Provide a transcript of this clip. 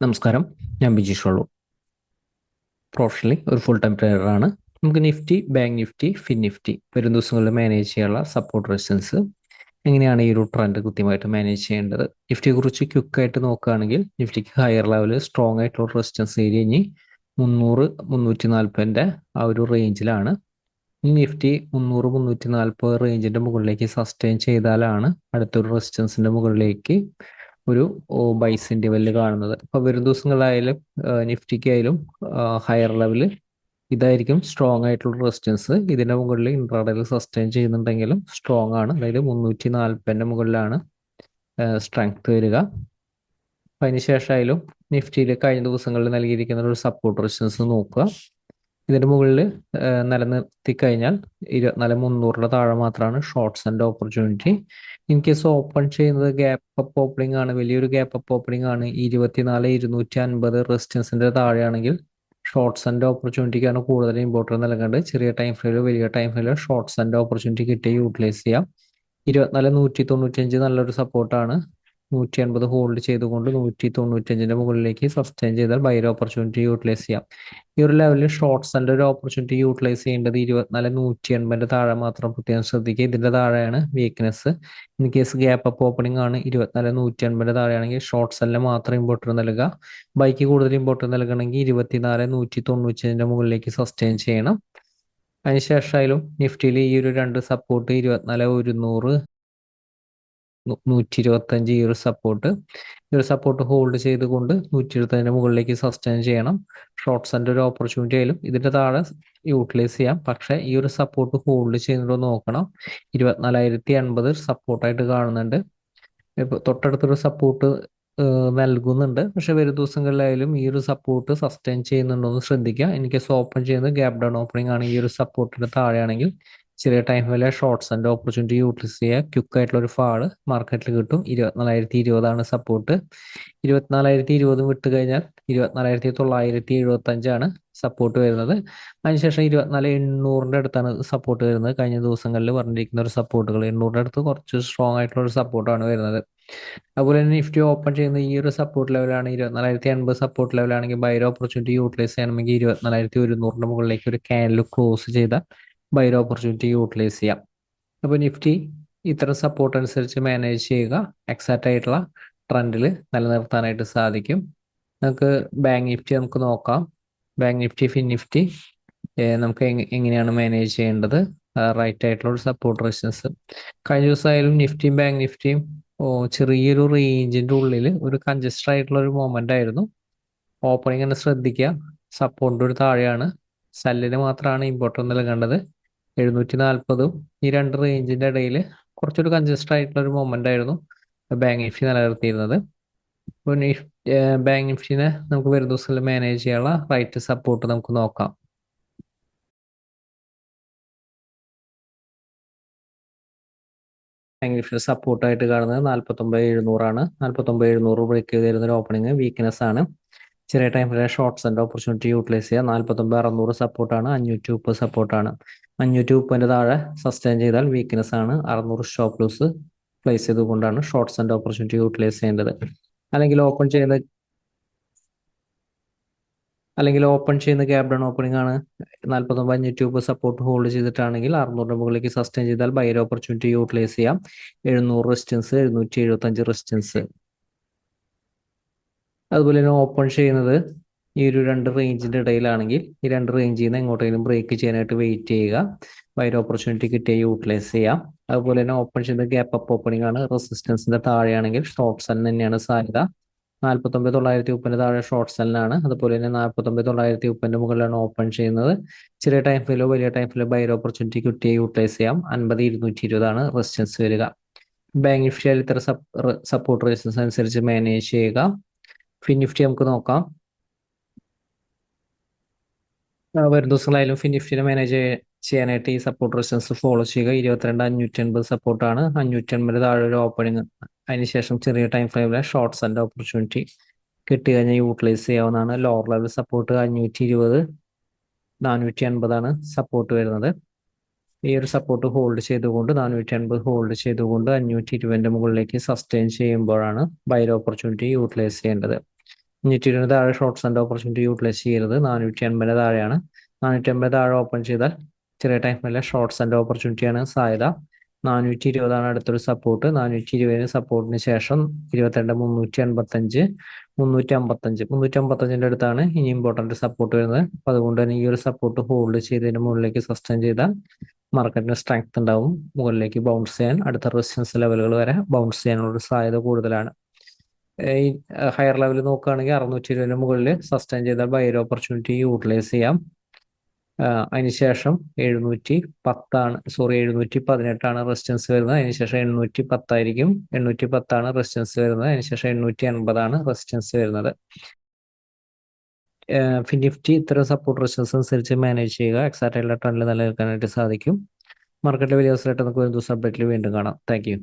നമസ്കാരം, ഞാൻ ബിജീഷ് ഉള്ളു. പ്രൊഫഷണലി ഒരു ഫുൾ ടൈം ട്രേഡറാണ്. നമുക്ക് Nifty, bank Nifty, fin Nifty വരും ദിവസങ്ങളിൽ മാനേജ് ചെയ്യാനുള്ള സപ്പോർട്ട് റെസിസ്റ്റൻസ് എങ്ങനെയാണ് ഈ ഒരു ട്രെൻഡ് കൃത്യമായിട്ട് മാനേജ് ചെയ്യേണ്ടത്. നിഫ്റ്റിയെ കുറിച്ച് ക്വിക്കായിട്ട് നോക്കുകയാണെങ്കിൽ നിഫ്റ്റിക്ക് ഹയർ ലെവല് സ്ട്രോങ് ആയിട്ടുള്ള റെസിസ്റ്റൻസ് ഏരിയ ഇനി 300-340 ആ ഒരു റേഞ്ചിലാണ്. ഈ നിഫ്റ്റി 300-340 റേഞ്ചിന്റെ മുകളിലേക്ക് സസ്റ്റെയിൻ ചെയ്താലാണ് അടുത്തൊരു റെസിസ്റ്റൻസിന്റെ മുകളിലേക്ക് ഒരു ബൈസിന്റെ വെല്ല് കാണുന്നത്. അപ്പൊ വരും ദിവസങ്ങളിലായാലും നിഫ്റ്റിക്കായാലും ഹയർ ലെവല് ഇതായിരിക്കും സ്ട്രോങ് ആയിട്ടുള്ള റെസിസ്റ്റൻസ്. ഇതിന്റെ മുകളിൽ ഇൻട്രാഡേയിൽ സസ്റ്റെയിൻ ചെയ്യുന്നുണ്ടെങ്കിലും സ്ട്രോങ് ആണ്. അതായത് 340 മുകളിലാണ് സ്ട്രെങ്ത് വരിക. അപ്പൊ അതിനുശേഷമായാലും നിഫ്റ്റിയിൽ കഴിഞ്ഞ ദിവസങ്ങളിൽ നൽകിയിരിക്കുന്ന ഒരു സപ്പോർട്ട് റെസിസ്റ്റൻസ് നോക്കുക. ഇതിന്റെ മുകളിൽ നിലനിർത്തി കഴിഞ്ഞാൽ 24,300 താഴെ മാത്രമാണ് shorts and opportunity. In case open ചെയ്യുന്നത് ഗ്യാപ്പ് അപ്പ് ഓപ്പണിംഗ് ആണ്, വലിയൊരു ഗ്യാപ്പ് അപ്പ് ഓപ്പണിംഗ് ആണ്. 24,250 റെസിസ്റ്റൻസിന്റെ താഴെയാണെങ്കിൽ ഷോർട്ട്സ് ആൻഡ് ഓപ്പർച്യൂണിറ്റിക്കാണ് കൂടുതൽ ഇമ്പോർട്ടൻസ് നൽകേണ്ടത്. ചെറിയ ടൈം ഫ്രെയിലോ വലിയ ടൈം ഫ്രെയിലോ ഷോർട്ട്സ് ആൻഡ് ഓപ്പർച്യൂണിറ്റി കിട്ടിയ യൂട്ടിലൈസ് ചെയ്യാം. 24,195 നല്ലൊരു സപ്പോർട്ടാണ്. 180 ഹോൾഡ് ചെയ്തുകൊണ്ട് 195 മുകളിലേക്ക് സസ്റ്റെയിൻ ചെയ്താൽ ബൈർ ഓപ്പർച്യൂണിറ്റി യൂട്ടിലൈസ് ചെയ്യാം. ഈ ഒരു ലെവലിൽ ഷോർട്ട്സ് ആൻഡ് ഒരു ഓപ്പർച്യൂണിറ്റി യൂട്ടിലൈസ് ചെയ്യേണ്ടത് 24,180 താഴെ മാത്രം പ്രത്യേകം ശ്രദ്ധിക്കുക. ഇതിന്റെ താഴെയാണ് weakness. In case gap up opening ആണ് 24,180 താഴെയാണെങ്കിൽ ഷോർട്ട്സ് എല്ലാം മാത്രം ഇമ്പോർട്ടൻസ് നൽകുക. ബൈക്ക് കൂടുതൽ ഇമ്പോർട്ടൻസ് നൽകണമെങ്കിൽ 24,195 മുകളിലേക്ക് സസ്റ്റെയിൻ ചെയ്യണം. അതിനുശേഷമായാലും നിഫ്റ്റിയിൽ ഈ ഒരു രണ്ട് സപ്പോർട്ട് 24,100 125 ഈ ഒരു സപ്പോർട്ട് ഹോൾഡ് ചെയ്തുകൊണ്ട് 125 മുകളിലേക്ക് സസ്റ്റെയിൻ ചെയ്യണം. ഷോർട്ട്സ് ആൻഡ് ഒരു ഓപ്പർച്യൂണിറ്റി ആയാലും ഇതിന്റെ താഴെ യൂട്ടിലൈസ് ചെയ്യാം. പക്ഷേ ഈ ഒരു സപ്പോർട്ട് ഹോൾഡ് ചെയ്യുന്നുണ്ടോ നോക്കണം. 24,080 സപ്പോർട്ടായിട്ട് കാണുന്നുണ്ട്. ഇപ്പൊ തൊട്ടടുത്തൊരു സപ്പോർട്ട് നൽകുന്നുണ്ട്. പക്ഷെ വരും ദിവസങ്ങളിലായാലും ഈ ഒരു സപ്പോർട്ട് സസ്റ്റെയിൻ ചെയ്യുന്നുണ്ടോ എന്ന് ശ്രദ്ധിക്കുക. എനിക്ക് ഓപ്പൺ ചെയ്യുന്നത് ഗ്യാപ് ഡൗൺ ഓപ്പണിംഗ് ആണ്. ഈ ഒരു സപ്പോർട്ടിന്റെ താഴെയാണെങ്കിൽ ചെറിയ ടൈം വരെ ഷോർട്ട്സ് ആൻഡ് ഓപ്പർച്യൂണിറ്റി യൂട്ടിലൈസ് ചെയ്യുക. ക്വിക്ക് ആയിട്ടുള്ള ഒരു ഫാള് മാർക്കറ്റിൽ കിട്ടും. 24,020 ആണ് സപ്പോർട്ട്. 24,020 വിട്ട് കഴിഞ്ഞാൽ 24,975 ആണ് സപ്പോർട്ട് വരുന്നത്. അതിനുശേഷം 24,800 അടുത്താണ് സപ്പോർട്ട് വരുന്നത്. കഴിഞ്ഞ ദിവസങ്ങളിൽ പറഞ്ഞിരിക്കുന്ന ഒരു സപ്പോർട്ടുകൾ 800 അടുത്ത് കുറച്ച് സ്ട്രോങ് ആയിട്ടുള്ള ഒരു സപ്പോർട്ടാണ് വരുന്നത്. അതുപോലെ തന്നെ നിഫ്റ്റി ഓപ്പൺ ചെയ്യുന്ന ഈ ഒരു സപ്പോർട്ട് ലെവലാണ് 24,080 സപ്പോർട്ട് ലെവലാണെങ്കിൽ ബൈർ ഓപ്പർച്യൂണിറ്റി യൂട്ടിലൈസ് ചെയ്യണമെങ്കിൽ 24,100 മുകളിലേക്ക് ഒരു ക്യാൻഡിൽ ക്ലോസ് ചെയ്താൽ ബൈർ ഓപ്പർച്യൂണിറ്റി യൂട്ടിലൈസ് ചെയ്യാം. അപ്പോൾ നിഫ്റ്റി ഇത്തരം സപ്പോർട്ട് അനുസരിച്ച് മാനേജ് ചെയ്യുക. എക്സാക്റ്റ് ആയിട്ടുള്ള ട്രെൻഡിൽ നിലനിർത്താനായിട്ട് സാധിക്കും. നമുക്ക് ബാങ്ക് നിഫ്റ്റി നമുക്ക് നോക്കാം. ബാങ്ക് നിഫ്റ്റി, ഫിൻ നിഫ്റ്റി നമുക്ക് എങ്ങനെയാണ് മാനേജ് ചെയ്യേണ്ടത്. റൈറ്റ് ആയിട്ടുള്ള ഒരു സപ്പോർട്ട് റെസിസ്റ്റൻസ് കഴിഞ്ഞ ദിവസമായാലും നിഫ്റ്റിയും ബാങ്ക് നിഫ്റ്റിയും ചെറിയൊരു റേഞ്ചിന്റെ ഉള്ളിൽ ഒരു കൺജസ്റ്റഡ് ആയിട്ടുള്ള ഒരു മൊമെന്റ് ആയിരുന്നു. ഓപ്പണിംഗ് തന്നെ ശ്രദ്ധിക്കുക. സപ്പോർട്ടിന്റെ ഒരു താഴെയാണ്. സെല്ലിന് മാത്രമാണ് ഇമ്പോർട്ടൻസ് നൽകേണ്ടത്. 740 ഈ രണ്ട് റേഞ്ചിന്റെ ഇടയിൽ കുറച്ചൊരു കൺജസ്റ്റഡ് ആയിട്ടുള്ള ഒരു മൊമെന്റ് ആയിരുന്നു ബാങ്ക് നിഫ്റ്റി നിലനിർത്തിയിരുന്നത്. അപ്പോൾ ബാങ്ക് നിഫ്റ്റിനെ നമുക്ക് വരും ദിവസങ്ങളിൽ മാനേജ് ചെയ്യാനുള്ള റൈറ്റ് സപ്പോർട്ട് നമുക്ക് നോക്കാം. ബാങ്ക് നിഫ്റ്റി സപ്പോർട്ടായിട്ട് കാണുന്നത് 49,700 ആണ്. 49,700 ബ്രേക്ക് ചെയ്ത് തരുന്ന ഒരു ഓപ്പണിംഗ് വീക്ക്നെസ് ആണ്. ചെറിയ ടൈമിലെ ഷോർട്ട്സ് ആൻഡ് ഓപ്പർച്യൂണിറ്റി യൂട്ടിലൈസ് ചെയ്യുക. 49,600 സപ്പോർട്ടാണ്. 530 സപ്പോർട്ടാണ്. 530 താഴെ സസ്റ്റെയിൻ ചെയ്താൽ വീക്ക്നെസ് ആണ്. 600 സ്റ്റോപ്പ് ലൂസ് പ്ലേസ് ചെയ്തുകൊണ്ടാണ് ഷോർട്ട്സ് ആൻഡ് ഓപ്പർച്യൂണിറ്റി യൂട്ടിലൈസ് ചെയ്യേണ്ടത്. അല്ലെങ്കിൽ ഓപ്പൺ ചെയ്യുന്ന ഗ്യാപ് ഡൗൺ ഓപ്പണിംഗ് ആണ്. 49,530 സപ്പോർട്ട് ഹോൾഡ് ചെയ്തിട്ടാണെങ്കിൽ 600 മുകളിലേക്ക് സസ്റ്റെയിൻ ചെയ്താൽ ബൈർ ഓപ്പർച്യൂണിറ്റി യൂട്ടിലൈസ് ചെയ്യാം. 700 റെസിസ്റ്റൻസ്, 775 റെസിസ്റ്റൻസ്. അതുപോലെ തന്നെ ഓപ്പൺ ചെയ്യുന്നത് ഈ ഒരു രണ്ട് റേഞ്ചിന്റെ ഇടയിലാണെങ്കിൽ ഈ രണ്ട് റേഞ്ചിൽ നിന്ന് എങ്ങോട്ടെങ്കിലും ബ്രേക്ക് ചെയ്യാനായിട്ട് വെയിറ്റ് ചെയ്യുക. ബൈർ ഓപ്പർച്യൂണിറ്റി കിട്ടിയ യൂട്ടിലൈസ് ചെയ്യാം. അതുപോലെ തന്നെ ഓപ്പൺ ചെയ്യുന്നത് ഗ്യാപ്പ് അപ്പ് ഓപ്പണിംഗ് ആണ്. റെസിസ്റ്റൻസിന്റെ താഴെയാണെങ്കിൽ ഷോർട്ട് സെൽ തന്നെയാണ് സാധ്യത. 49,930 താഴെ ഷോർട്ട് സെല്ലിനാണ്. അതുപോലെ തന്നെ 49,930 മുകളിലാണ് ഓപ്പൺ ചെയ്യുന്നത്. ചെറിയ ടൈം ഫ്രെയിലോ വലിയ ടൈം ഫ്രെയിലോ ബൈർ ഓപ്പർച്യൂണിറ്റി കിട്ടിയ യൂട്ടിലൈസ് ചെയ്യാം. 50,220 ആണ് റെസിസ്റ്റൻസ് വരിക. ബാങ്ക് നിഫ്റ്റിയിൽ ഇത്തരം സപ്പോർട്ട് റെസിസ്റ്റൻസ് അനുസരിച്ച് മാനേജ് ചെയ്യുക. ഫിൻ നിഫ്റ്റി നമുക്ക് നോക്കാം. വരും ദിവസങ്ങളായാലും ഫിൻ നിഫ്റ്റിനെ മാനേജ് ചെയ്യാനായിട്ട് ഈ സപ്പോർട്ട് റെസിസ്റ്റൻസ് ഫോളോ ചെയ്യുക. 22,580 സപ്പോർട്ടാണ്. 580 താഴെ ഒരു ഓപ്പണിംഗ്. അതിനുശേഷം ചെറിയ ടൈം ഫ്രെയിമിലെ ഷോർട്ട്സ് ആൻഡ് ഓപ്പർച്യൂണിറ്റി കിട്ടി കഴിഞ്ഞാൽ യൂട്ടിലൈസ് ചെയ്യാവുന്നതാണ്. ലോവർ ലെവൽ സപ്പോർട്ട് 520, 480 ആണ് സപ്പോർട്ട് വരുന്നത്. ഈ ഒരു സപ്പോർട്ട് ഹോൾഡ് ചെയ്തുകൊണ്ട് 480 ഹോൾഡ് ചെയ്തുകൊണ്ട് 520 മുകളിലേക്ക് സസ്റ്റെയിൻ ചെയ്യുമ്പോഴാണ് ബൈർ ഓപ്പർച്യൂണിറ്റി യൂട്ടിലൈസ് ചെയ്യേണ്ടത്. നിഫ്റ്റിയുടെ താഴെ ഷോർട്ട്സ് ആൻഡ് ഓപ്പർച്യൂണിറ്റി യൂട്ടിലൈസ് ചെയ്യരുത്. 480 താഴെയാണ്. 480 താഴെ ഓപ്പൺ ചെയ്താൽ ചെറിയ ടൈമിലെ ഷോർട്ട്സ് ആൻഡ് ഓപ്പർച്യൂണിറ്റിയാണ് സാധ്യത. 420 അടുത്തൊരു സപ്പോർട്ട്. 420 സപ്പോർട്ടിന് ശേഷം 22,385, 355 അടുത്താണ് ഇനി ഇമ്പോർട്ടന്റ് സപ്പോർട്ട് വരുന്നത്. അപ്പൊ അതുകൊണ്ട് തന്നെ ഈ ഒരു സപ്പോർട്ട് ഹോൾഡ് ചെയ്തതിന് മുകളിലേക്ക് സസ്റ്റെയിൻ ചെയ്താൽ മാർക്കറ്റിന് സ്ട്രെങ്ത് ഉണ്ടാവും. മുകളിലേക്ക് ബൗൺസ് ചെയ്യാൻ, അടുത്ത റെസിസ്റ്റൻസ് ലെവലുകൾ വരെ ബൗൺസ് ചെയ്യാനുള്ള സാധ്യത കൂടുതലാണ്. ഈ ഹയർ ലെവൽ നോക്കുകയാണെങ്കിൽ 620 മുകളിൽ സസ്റ്റെയിൻ ചെയ്താൽ ബൈർ ഓപ്പർച്യൂണിറ്റി യൂട്ടിലൈസ് ചെയ്യാം. അതിനുശേഷം 718 റെസിസ്റ്റൻസ് വരുന്നത്. അതിനുശേഷം 810 810 റെസിസ്റ്റൻസ് വരുന്നത്. അതിനുശേഷം 880 റെസിസ്റ്റൻസ് വരുന്നത്. നിഫ്റ്റി ഇത്തരം സപ്പോർട്ട് റെസിസ്റ്റൻസ് അനുസരിച്ച് മാനേജ് ചെയ്യുക. എക്സാക്ട് ആയിട്ടുള്ള ട്രെൻഡിൽ നിലനിൽക്കാനായിട്ട് സാധിക്കും. മാർക്കറ്റിലെ വലിയ അവസരമായിട്ട് നമുക്ക് ഒരു ദിവസം അപ്ഡേറ്റിൽ വീണ്ടും കാണാം. Thank you.